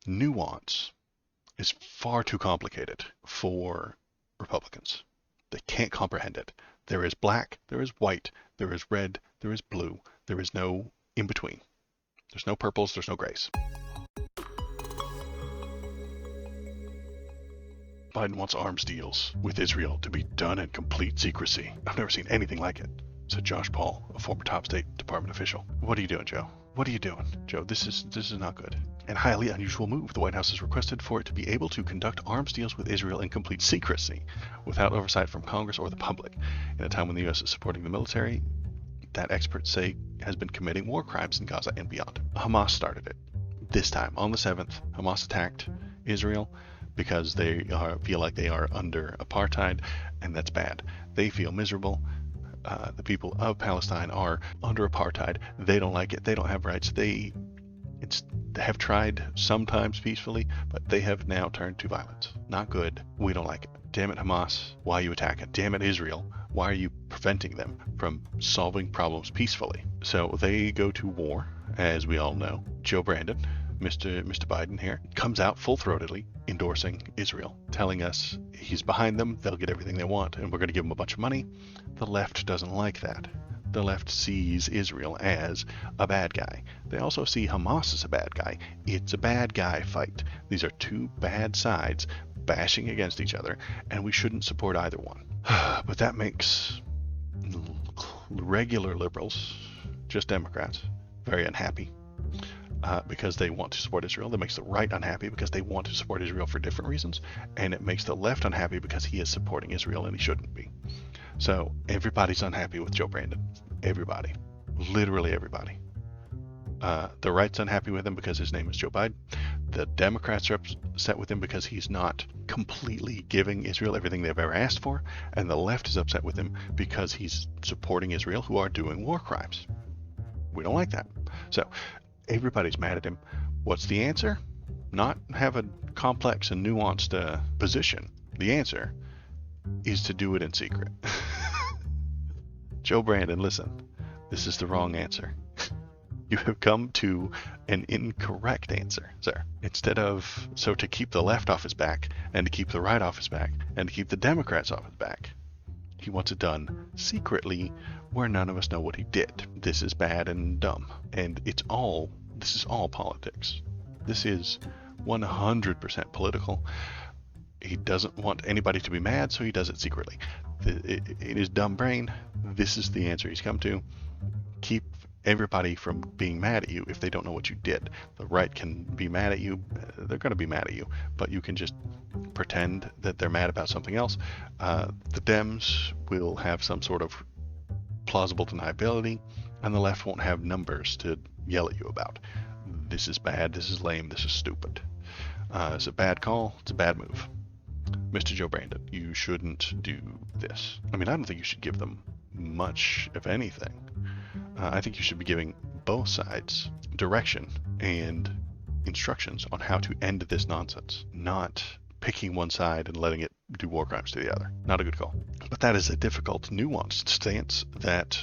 Nuance is far too complicated for Republicans. They can't comprehend it. There is black, there is white, there is red, there is blue. There is no in between. There's no purples, there's no grays. Biden wants arms deals with Israel to be done in complete secrecy. I've never seen anything like it, said Josh Paul, a former top State Department official. What are you doing, Joe? What are you doing? Joe, this is not good. And highly unusual move. The White House has requested for it to be able to conduct arms deals with Israel in complete secrecy, without oversight from Congress or the public. In a time when the U.S. is supporting the military that experts say has been committing war crimes in Gaza and beyond. Hamas started it. This time, on the 7th, Hamas attacked Israel because they feel like they are under apartheid, and that's bad. They feel miserable. The people of Palestine are under apartheid. They don't like it. They don't have rights. They have tried sometimes peacefully, but they have now turned to violence. Not good. We don't like it. Damn it, Hamas. Why are you attacking? Damn it, Israel. Why are you preventing them from solving problems peacefully? So they go to war, as we all know. Joe Brandon, Mr. Biden here, comes out full-throatedly endorsing Israel, telling us he's behind them, they'll get everything they want, and we're going to give them a bunch of money. The left doesn't like that. The left sees Israel as a bad guy. They also see Hamas as a bad guy. It's a bad guy fight. These are two bad sides bashing against each other, and we shouldn't support either one. But that makes regular liberals, just Democrats, very unhappy because they want to support Israel. That makes the right unhappy because they want to support Israel for different reasons, and it makes the left unhappy because he is supporting Israel and he shouldn't be. So everybody's unhappy with Joe Brandon. Everybody. Literally everybody. The right's unhappy with him because his name is Joe Biden. The Democrats are upset with him because he's not completely giving Israel everything they've ever asked for. And the left is upset with him because he's supporting Israel, who are doing war crimes. We don't like that. So everybody's mad at him. What's the answer? Not have a complex and nuanced position. The answer is to do it in secret. Joe Brandon, listen, this is the wrong answer. You have come to an incorrect answer, sir. So to keep the left off his back, and to keep the right off his back, and to keep the Democrats off his back, he wants it done secretly where none of us know what he did. This is bad and dumb. And this is all politics. This is 100% political. He doesn't want anybody to be mad, so he does it secretly. In his dumb brain, this is the answer he's come to. Keep everybody from being mad at you if they don't know what you did. The right can be mad at you. They're going to be mad at you, but you can just pretend that they're mad about something else. The Dems will have some sort of plausible deniability, and the left won't have numbers to yell at you about. This is bad, this is lame, this is stupid. It's a bad call, it's a bad move. Mr. Joe Brandon, you shouldn't do this. I mean, I don't think you should give them much of anything. I think you should be giving both sides direction and instructions on how to end this nonsense, not picking one side and letting it do war crimes to the other. Not a good call. But that is a difficult, nuanced stance that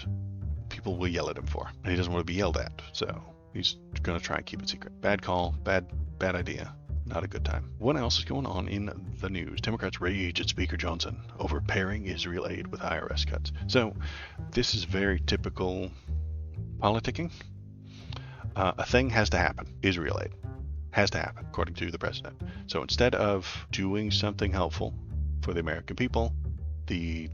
people will yell at him for, and he doesn't want to be yelled at, so he's going to try and keep it secret. Bad call, bad idea. Not a good time. What else is going on in the news? Democrats rage at Speaker Johnson over pairing Israel aid with IRS cuts. So this is very typical politicking. A thing has to happen. Israel aid has to happen, according to the president. So instead of doing something helpful for the American people, the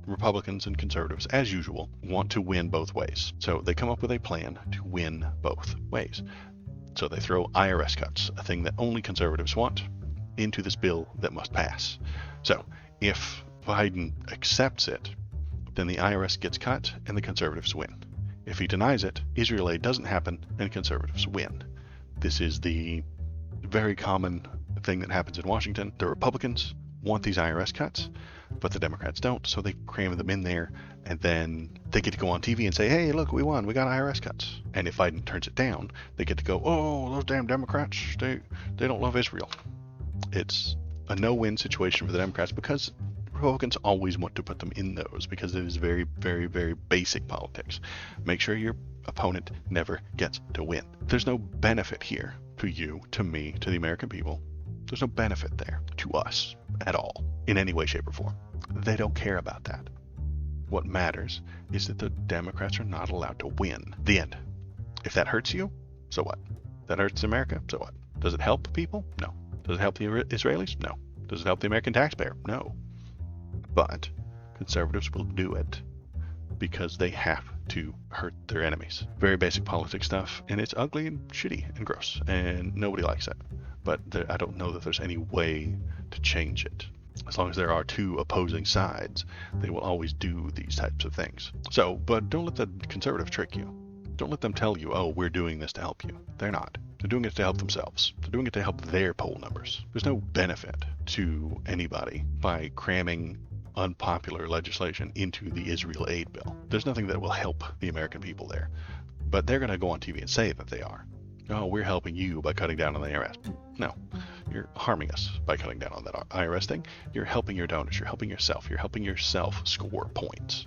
Republicans and conservatives, as usual, want to win both ways. So they come up with a plan to win both ways. So they throw IRS cuts, a thing that only conservatives want, into this bill that must pass. So if Biden accepts it, then the IRS gets cut and the conservatives win. If he denies it, Israel aid doesn't happen and conservatives win. This is the very common thing that happens in Washington. The Republicans want these IRS cuts, but the Democrats don't, so they cram them in there, and then they get to go on TV and say, hey, look, we won, we got IRS cuts. And if Biden turns it down, they get to go, oh, those damn Democrats, they don't love Israel. It's a no-win situation for the Democrats because Republicans always want to put them in those because it is very, very, very basic politics. Make sure your opponent never gets to win. There's no benefit here to you, to me, to the American people. There's no benefit there to us at all, in any way, shape, or form. They don't care about that. What matters is that the Democrats are not allowed to win. The end. If that hurts you, so what? That hurts America, so what? Does it help people? No. Does it help the Israelis? No. Does it help the American taxpayer? No. But conservatives will do it because they have to hurt their enemies. Very basic politics stuff, and it's ugly and shitty and gross, and nobody likes it. But I don't know that there's any way to change it. As long as there are two opposing sides, they will always do these types of things. So, but don't let the conservatives trick you. Don't let them tell you, oh, we're doing this to help you. They're not. They're doing it to help themselves. They're doing it to help their poll numbers. There's no benefit to anybody by cramming unpopular legislation into the Israel aid bill. There's nothing that will help the American people there. But they're going to go on TV and say that they are. Oh, we're helping you by cutting down on the IRS. No, you're harming us by cutting down on that IRS thing. You're helping your donors. You're helping yourself. You're helping yourself score points.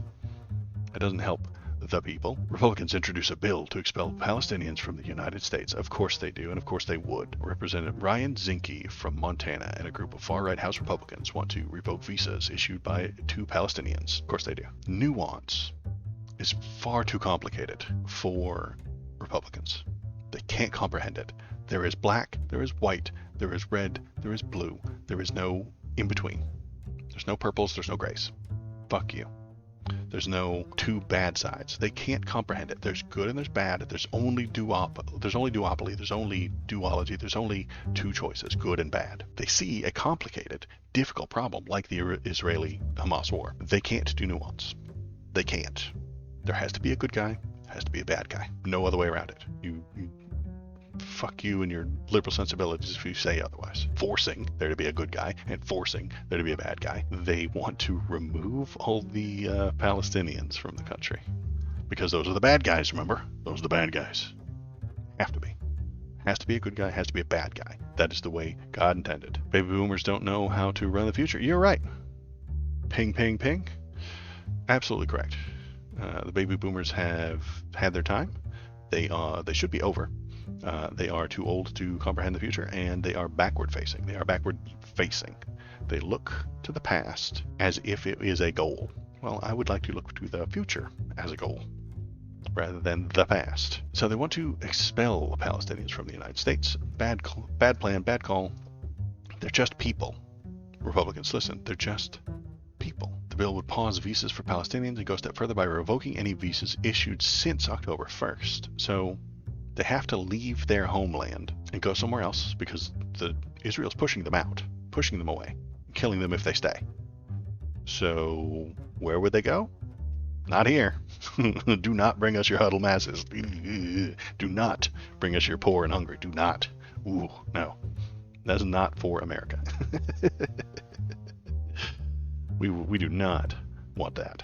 It doesn't help the people. Republicans introduce a bill to expel Palestinians from the United States. Of course they do, and of course they would. Representative Ryan Zinke from Montana and a group of far-right House Republicans want to revoke visas issued by 2 Palestinians. Of course they do. Nuance is far too complicated for Republicans. They can't comprehend it. There is black, there is white, there is red, there is blue. There is no in-between. There's no purples, there's no grays. Fuck you. There's no two bad sides. They can't comprehend it. There's good and there's bad. There's only duopoly. There's only duology. There's only two choices, good and bad. They see a complicated, difficult problem like the Israeli-Hamas war. They can't do nuance. They can't. There has to be a good guy, has to be a bad guy. No other way around it. You fuck you and your liberal sensibilities if you say otherwise. Forcing there to be a good guy and forcing there to be a bad guy. They want to remove all the Palestinians from the country because those are the bad guys, remember? Those are the bad guys. Have to be. Has to be a good guy, has to be a bad guy. That is the way God intended. Baby boomers don't know how to run the future. You're right. Ping, ping, ping. Absolutely correct. The baby boomers have had their time. They should be over. They are too old to comprehend the future, and they are backward facing. They look to the past as if it is a goal. Well, I would like to look to the future as a goal rather than the past. So they want to expel Palestinians from the United States. Bad plan, bad call. They're just people. Republicans, listen, they're just people. The bill would pause visas for Palestinians and go a step further by revoking any visas issued since October 1st. So they have to leave their homeland and go somewhere else because Israel's pushing them out, pushing them away, killing them if they stay. So where would they go? Not here. Do not bring us your huddled masses. Do not bring us your poor and hungry. Do not. Ooh, no. That's not for America. We do not want that.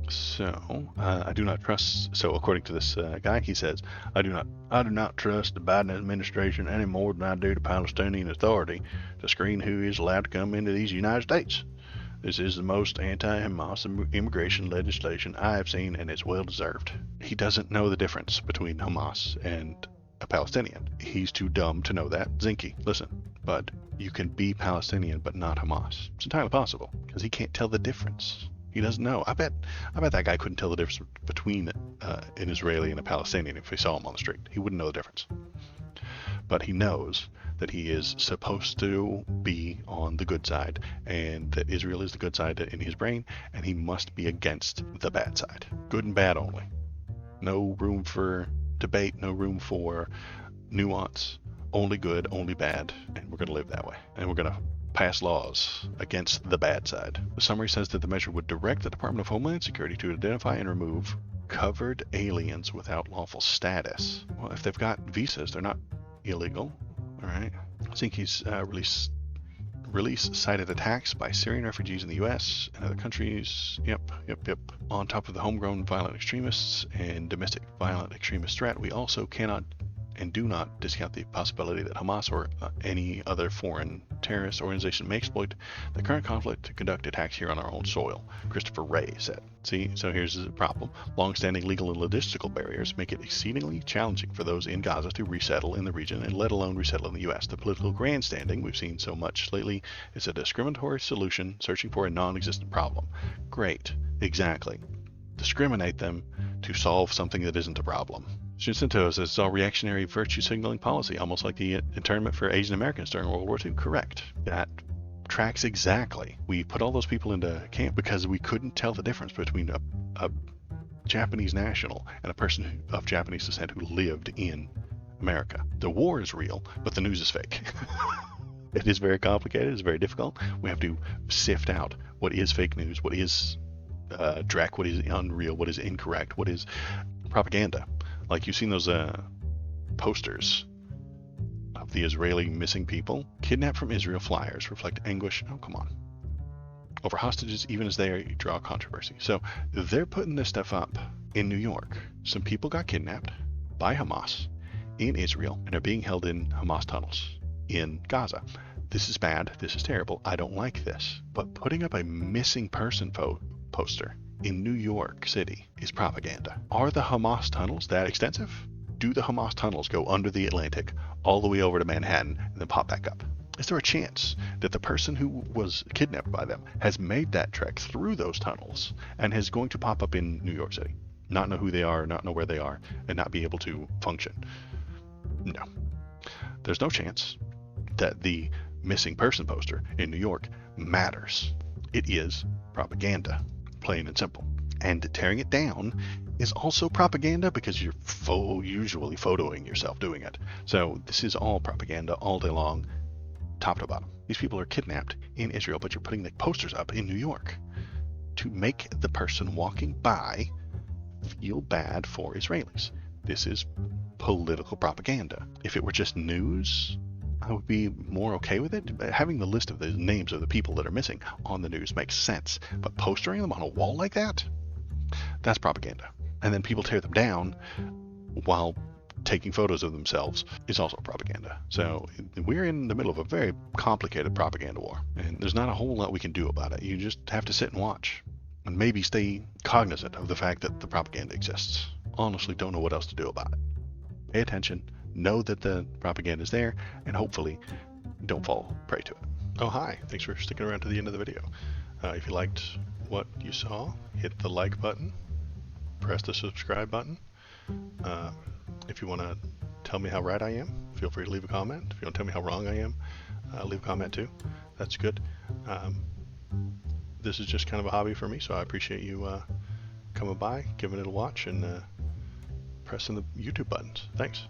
So I do not trust. So according to this guy, he says, I do not trust the Biden administration any more than I do the Palestinian Authority to screen who is allowed to come into these United States. This is the most anti-Hamas immigration legislation I have seen, and it's well deserved. He doesn't know the difference between Hamas and a Palestinian. He's too dumb to know that. Zinke, listen, bud, you can be Palestinian but not Hamas. It's entirely possible because he can't tell the difference. He doesn't know. I bet that guy couldn't tell the difference between an Israeli and a Palestinian if he saw him on the street. He wouldn't know the difference. But he knows that he is supposed to be on the good side, and that Israel is the good side in his brain, and he must be against the bad side. Good and bad only. No room for debate, no room for nuance. Only good, only bad, and we're going to live that way. And we're going to pass laws against the bad side. The summary says that the measure would direct the Department of Homeland Security to identify and remove covered aliens without lawful status. Well, if they've got visas, they're not illegal. All right. I think he's release cited attacks by Syrian refugees in the U.S. and other countries. Yep. On top of the homegrown violent extremists and domestic violent extremist threat, we also cannot and do not discount the possibility that Hamas or any other foreign terrorist organization may exploit the current conflict to conduct attacks here on our own soil, Christopher Wray said. See, so here's the problem. Long-standing legal and logistical barriers make it exceedingly challenging for those in Gaza to resettle in the region, and let alone resettle in the U.S. The political grandstanding we've seen so much lately is a discriminatory solution searching for a non-existent problem. Great, exactly. Discriminate them to solve something that isn't a problem. Jacinto says it's all reactionary virtue signaling policy, almost like the internment for Asian Americans during World War II. Correct. That tracks exactly. We put all those people into camp because we couldn't tell the difference between a Japanese national and a person of Japanese descent who lived in America. The war is real, but the news is fake. It is very complicated. It's very difficult. We have to sift out what is fake news, what is dreck, what is unreal, what is incorrect, what is propaganda. Like, you've seen those posters of the Israeli missing people. Kidnapped from Israel flyers reflect anguish. Oh, come on. Over hostages, even as they draw controversy. So they're putting this stuff up in New York. Some people got kidnapped by Hamas in Israel and are being held in Hamas tunnels in Gaza. This is bad. This is terrible. I don't like this. But putting up a missing person poster in New York City is propaganda. Are the Hamas tunnels that extensive? Do the Hamas tunnels go under the Atlantic all the way over to Manhattan and then pop back up? Is there a chance that the person who was kidnapped by them has made that trek through those tunnels and is going to pop up in New York City, not know who they are, not know where they are, and not be able to function? No. There's no chance that the missing person poster in New York matters. It is propaganda. Plain and simple. And tearing it down is also propaganda because you're usually photoing yourself doing it. So this is all propaganda all day long, top to bottom. These people are kidnapped in Israel, but you're putting the posters up in New York to make the person walking by feel bad for Israelis. This is political propaganda. If it were just news, I would be more okay with it. Having the list of the names of the people that are missing on the news makes sense. But postering them on a wall like that? That's propaganda. And then people tear them down while taking photos of themselves is also propaganda. So we're in the middle of a very complicated propaganda war. And there's not a whole lot we can do about it. You just have to sit and watch. And maybe stay cognizant of the fact that the propaganda exists. Honestly, don't know what else to do about it. Pay attention. Know that the propaganda is there, and hopefully don't fall prey to it. Oh, hi. Thanks for sticking around to the end of the video. If you liked what you saw, hit the like button, press the subscribe button. If you want to tell me how right I am, feel free to leave a comment. If you want to tell me how wrong I am, leave a comment too. That's good. This is just kind of a hobby for me, so I appreciate you coming by, giving it a watch, and pressing the YouTube buttons. Thanks.